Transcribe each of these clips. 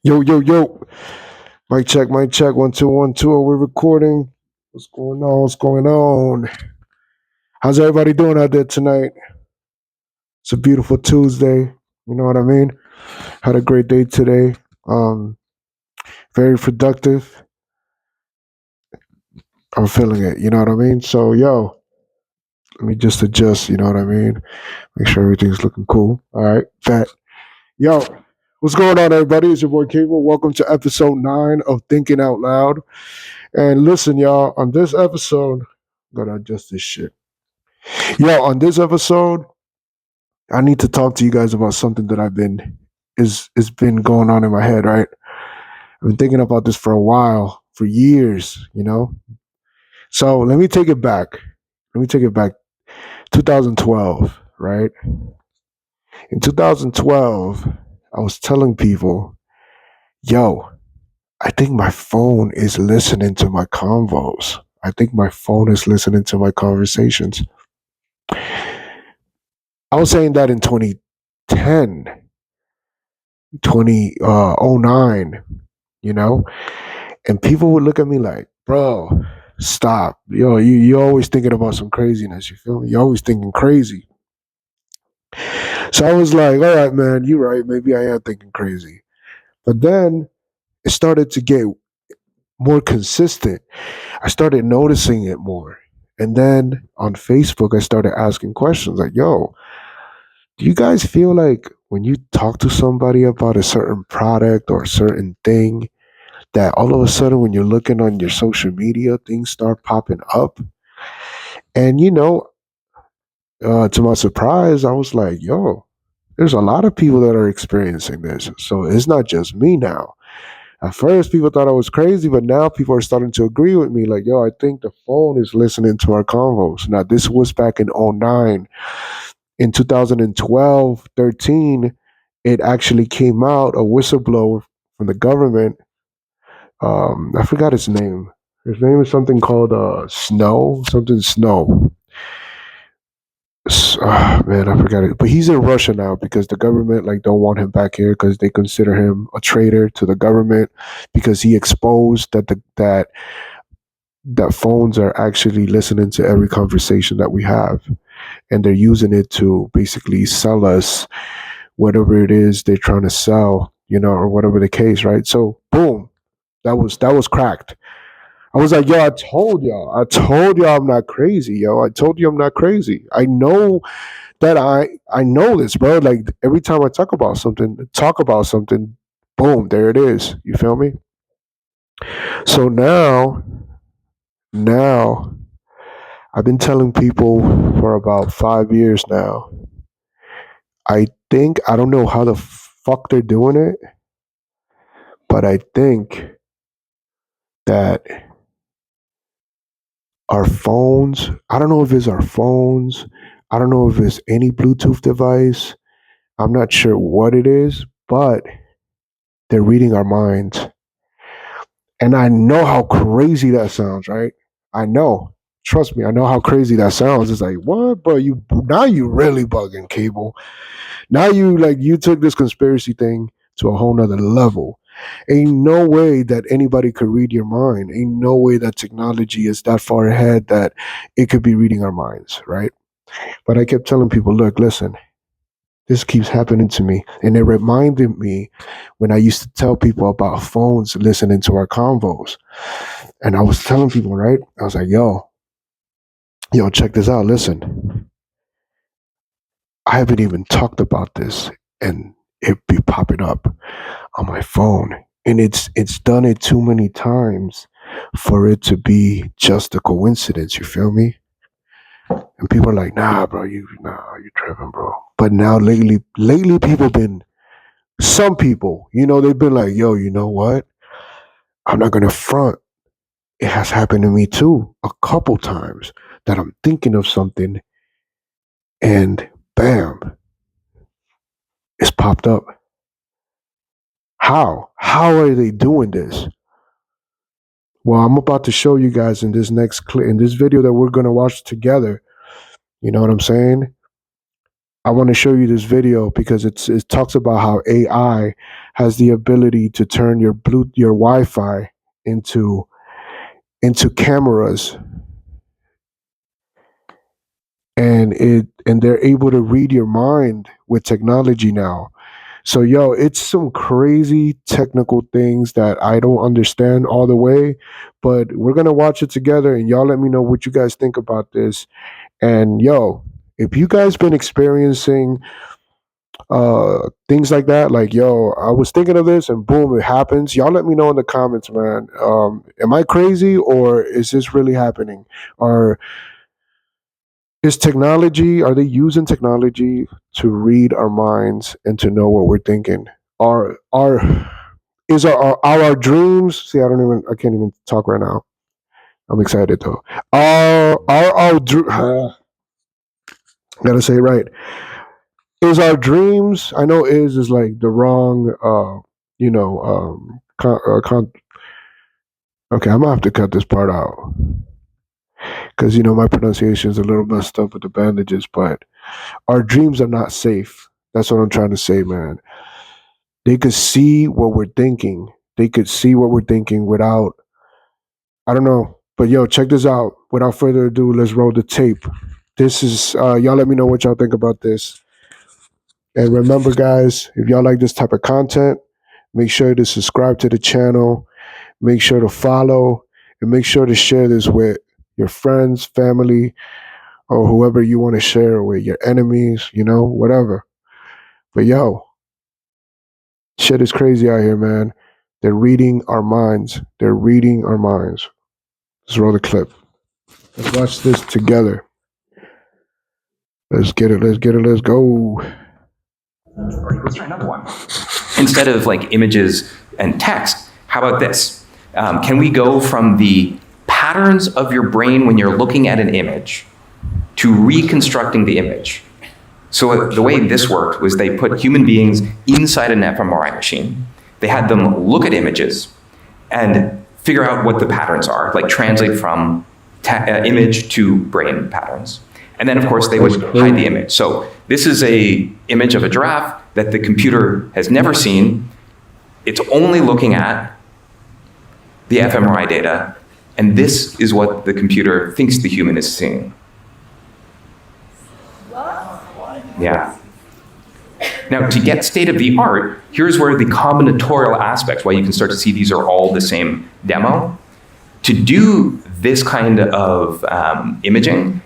Yo, yo, yo. Mic check, mic check. 1, 2, 1, 2. Are we recording? What's going on? What's going on? How's everybody doing out there tonight? It's a beautiful Tuesday. You know what I mean? Had a great day today. Um, Very productive. I'm feeling it. You know what I mean? So, yo, let me just adjust. You know what I mean? Make sure everything's looking cool. All right, fat. Yo, what's going on, everybody? It's your boy Kable. Welcome to episode 9 of Thinking Out Loud. And listen, y'all, on this episode, gotta adjust this shit. Yo, on this episode, I need to talk to you guys about something that I've been going on in my head, right? I've been thinking about this for a while, for years, you know? So let me take it back. Let me take it back. 2012, right? In 2012, I was telling people, yo, I think my phone is listening to my convos. I think my phone is listening to my conversations. I was saying that in 2010, 2009, you know? And people would look at me like, bro, stop. Yo, you always thinking about some craziness, you feel me? You're always thinking crazy. So I was like, all right, man, you're right. Maybe I am thinking crazy. But then it started to get more consistent. I started noticing it more. And then on Facebook, I started asking questions like, yo, do you guys feel like when you talk to somebody about a certain product or a certain thing, that all of a sudden when you're looking on your social media, things start popping up? And, to my surprise, I was like, yo, there's a lot of people that are experiencing this. So it's not just me now. At first, people thought I was crazy, but now people are starting to agree with me. Like, yo, I think the phone is listening to our convos. Now, this was back in '09. In 2012, 13, it actually came out, a whistleblower from the government. I forgot his name. His name is something called Snow, something Snow. Man, I forgot it. But he's in Russia now because the government like don't want him back here because they consider him a traitor to the government because he exposed that phones are actually listening to every conversation that we have, and they're using it to basically sell us whatever it is they're trying to sell, or whatever the case, right? So boom, that was cracked. I was like, yo, I told y'all I'm not crazy, yo. I told you I'm not crazy. I know that I know this, bro. Like every time I talk about something, boom, there it is. You feel me? So now I've been telling people for about 5 years now. I don't know how the fuck they're doing it, but I think that our phones, I don't know if it's our phones, I don't know if it's any Bluetooth device, I'm not sure what it is, but they're reading our minds. And I know how crazy that sounds, right? I know. Trust me, I know how crazy that sounds. It's like, what? But you really bugging, Cable. Now you took this conspiracy thing to a whole nother level. Ain't no way that anybody could read your mind. Ain't no way that technology is that far ahead that it could be reading our minds, right? But I kept telling people, look, listen, this keeps happening to me. And it reminded me when I used to tell people about phones listening to our convos. And I was telling people, right? I was like, yo, check this out. Listen, I haven't even talked about this and it be popping up on my phone. And it's done it too many times for it to be just a coincidence, you feel me? And people are like, nah, bro, you tripping, bro. But now lately people been some people, they've been like, yo, you know what? I'm not gonna front. It has happened to me too, a couple times that I'm thinking of something and bam, it's popped up. How? How are they doing this? Well, I'm about to show you guys in this next clip, in this video that we're gonna watch together. You know what I'm saying? I want to show you this video because it talks about how AI has the ability to turn your Wi-Fi into cameras, and they're able to read your mind with technology now. So yo, it's some crazy technical things that I don't understand all the way, but we're gonna watch it together, and y'all let me know what you guys think about this. And yo, if you guys been experiencing things like that, like yo, I was thinking of this and boom, it happens. Y'all let me know in the comments, man. Am I crazy or is this really happening? Or are they using technology to read our minds and to know what we're thinking? Are is our dreams? See, I can't even talk right now. I'm excited though. Are our gotta say it right. Is our dreams? I know is like the wrong. Okay, I'm gonna have to cut this part out because my pronunciation is a little messed up with the bandages. But our dreams are not safe. That's what I'm trying to say, man. They could see what we're thinking. They could see what we're thinking without. I don't know. But yo, check this out. Without further ado, let's roll the tape. This is y'all let me know what y'all think about this. And remember guys, if y'all like this type of content, make sure to subscribe to the channel, make sure to follow, and make sure to share this with your friends, family, or whoever you want to share with, your enemies, whatever. But yo, shit is crazy out here, man. They're reading our minds. They're reading our minds. Let's roll the clip. Let's watch this together. Let's get it. Let's get it. Let's go. Let's try another one. Instead of like images and text, how about this? Can we go from the patterns of your brain when you're looking at an image to reconstructing the image? So the way this worked was they put human beings inside an fMRI machine. They had them look at images and figure out what the patterns are, like translate from image to brain patterns. And then, of course, they would hide the image. So this is an image of a giraffe that the computer has never seen. It's only looking at the fMRI data, and this is what the computer thinks the human is seeing. Yeah. Now, to get state of the art, here's where the combinatorial aspects, why you can start to see these are all the same demo. To do this kind of imaging,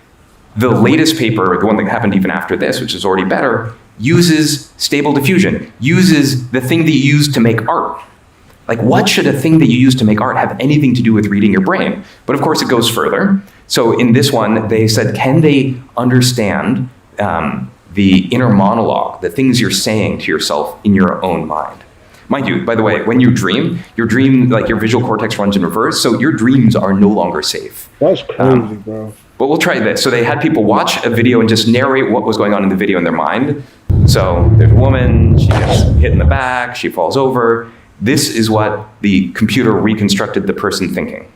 the latest paper, the one that happened even after this, which is already better, uses stable diffusion, uses the thing that you use to make art. Like, what should a thing that you use to make art have anything to do with reading your brain? But of course, it goes further. So in this one, they said, can they understand the inner monologue, the things you're saying to yourself in your own mind? Mind you, by the way, when you dream, like your visual cortex runs in reverse, so your dreams are no longer safe. That's crazy, bro. But we'll try this. So they had people watch a video and just narrate what was going on in the video in their mind. So there's a woman, she gets hit in the back, she falls over. This is what the computer reconstructed the person thinking.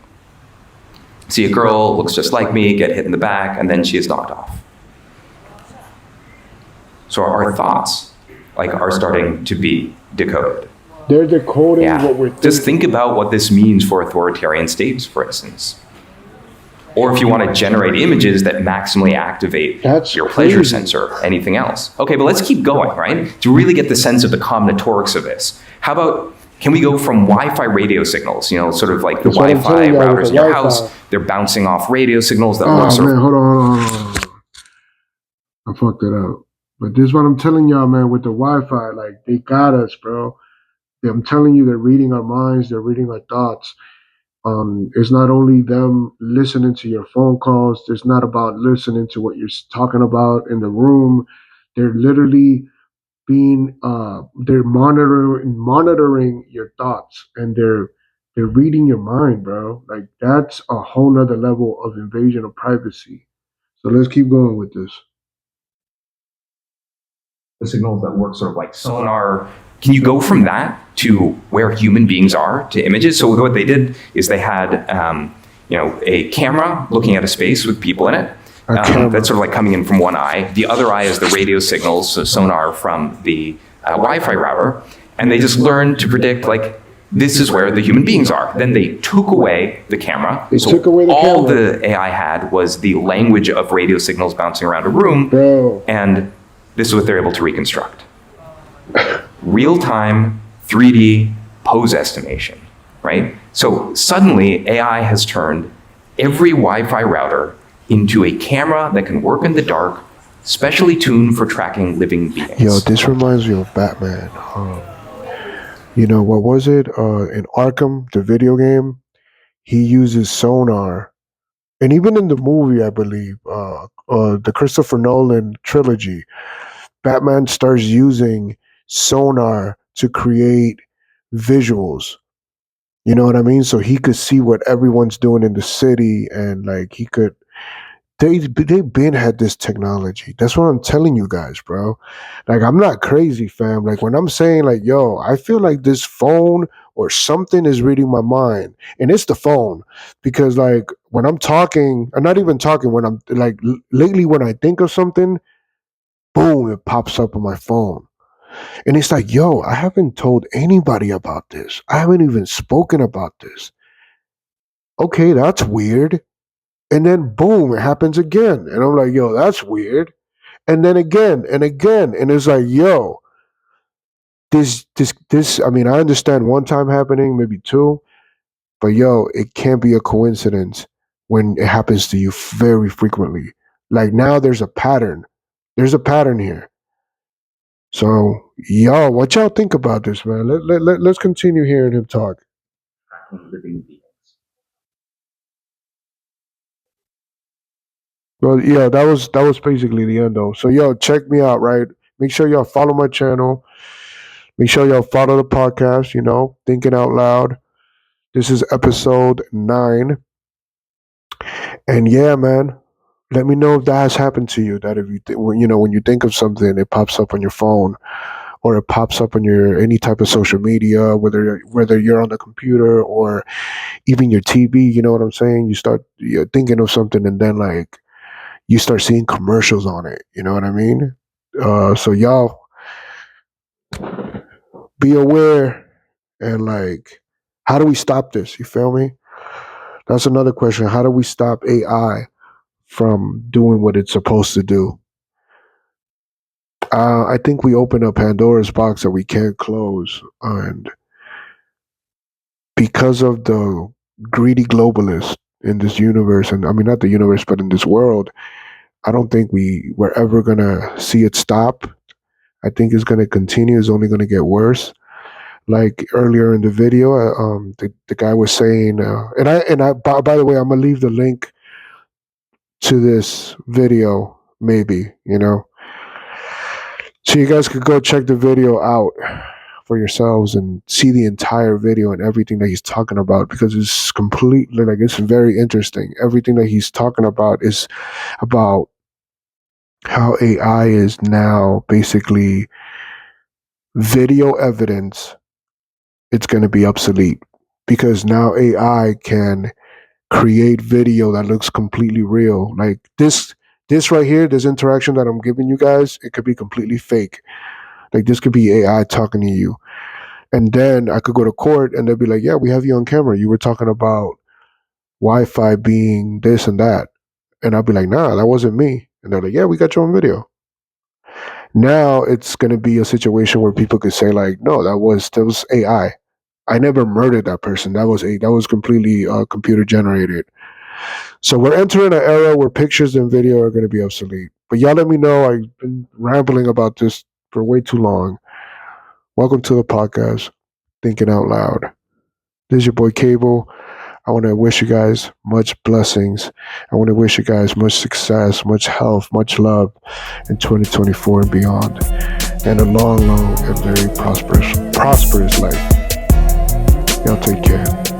See a girl, looks just like me, get hit in the back, and then she is knocked off. So our thoughts are starting to be decoded. They're decoding what we're thinking. Just think about what this means for authoritarian states, for instance. Or if you want to generate images that maximally activate your pleasure sensor, anything else. Okay, but let's keep going, right? To really get the sense of the combinatorics of this. How about, can we go from Wi-Fi radio signals, sort of like the Wi-Fi routers in your house, they're bouncing off radio signals that look sort of... hold on. I fucked it up. But this is what I'm telling y'all, man, with the Wi-Fi, like, they got us, bro. I'm telling you, they're reading our minds, they're reading our thoughts. It's not only them listening to your phone calls. It's not about listening to what you're talking about in the room. They're literally they're monitoring your thoughts, and they're reading your mind, bro. Like, that's a whole nother level of invasion of privacy. So let's keep going with this. The signals that work sort of like sonar. Can you go from that to where human beings are to images? So what they did is they had, a camera looking at a space with people in it. A camera. That's sort of like coming in from one eye. The other eye is the radio signals, so sonar from the Wi-Fi router. And they just learned to predict, like, this is where the human beings are. Then they took away the camera. They took away the all camera. the AI had was the language of radio signals bouncing around a room. Bro. And this is what they're able to reconstruct. Real-time 3D pose estimation, right? So suddenly AI has turned every Wi-Fi router into a camera that can work in the dark, specially tuned for tracking living beings. Yo, this reminds me of Batman. You know, what was it? In Arkham, the video game, he uses sonar. And even in the movie, I believe, the Christopher Nolan trilogy, Batman starts using sonar to create visuals. You know what I mean? So he could see what everyone's doing in the city, and like he could. They've been had this technology. That's what I'm telling you guys, bro. Like, I'm not crazy, fam. Like, when I'm saying, like, yo, I feel like this phone or something is reading my mind, and it's the phone, because like when I'm talking, I'm not even talking, when I'm like lately when I think of something, boom, it pops up on my phone. And it's like, yo, I haven't told anybody about this. I haven't even spoken about this. Okay, that's weird. And then boom, it happens again. And I'm like, yo, that's weird. And then again and again. And it's like, yo, this, I mean, I understand one time happening, maybe two, but yo, it can't be a coincidence when it happens to you very frequently. Like now there's a pattern. There's a pattern here. So, y'all, what y'all think about this, man? Let's continue hearing him talk. Living beings. Well, yeah, that was basically the end though. So, yo, check me out, right? Make sure y'all follow my channel. Make sure y'all follow the podcast. You know, thinking out loud. This is episode 9, and yeah, man. Let me know if that has happened to you. That if you, when you think of something, it pops up on your phone, or it pops up on your any type of social media, whether you're on the computer or even your TV. You know what I'm saying? You start thinking of something, and then like you start seeing commercials on it. You know what I mean? So y'all be aware, and like, how do we stop this? You feel me? That's another question. How do we stop AI from doing what it's supposed to do? I think we open up Pandora's box that we can't close, and because of the greedy globalists in this universe, and I mean not the universe, but in this world, I don't think we're ever gonna see it stop. I think it's gonna continue. It's only gonna get worse. Like earlier in the video, the guy was saying, and I by the way, I'm gonna leave the link to this video, maybe, so you guys could go check the video out for yourselves and see the entire video and everything that he's talking about, because it's completely, like, it's very interesting. Everything that he's talking about is about how AI is now basically video evidence. It's going to be obsolete because now AI can create video that looks completely real. Like this right here, this interaction that I'm giving you guys, it could be completely fake. Like this could be AI talking to you. And then I could go to court and they'll be like, yeah, we have you on camera. You were talking about Wi-Fi being this and that. And I'll be like, nah, that wasn't me. And they're like, yeah, we got you on video. Now it's going to be a situation where people could say like, no, that was AI. I never murdered that person. That was completely computer generated. So we're entering an era where pictures and video are going to be obsolete. But y'all let me know. I've been rambling about this for way too long. Welcome to the podcast, Thinking Out Loud. This is your boy Kable. I want to wish you guys much blessings. I want to wish you guys much success, much health, much love in 2024 and beyond. And a long, long and very prosperous life. Y'all take care.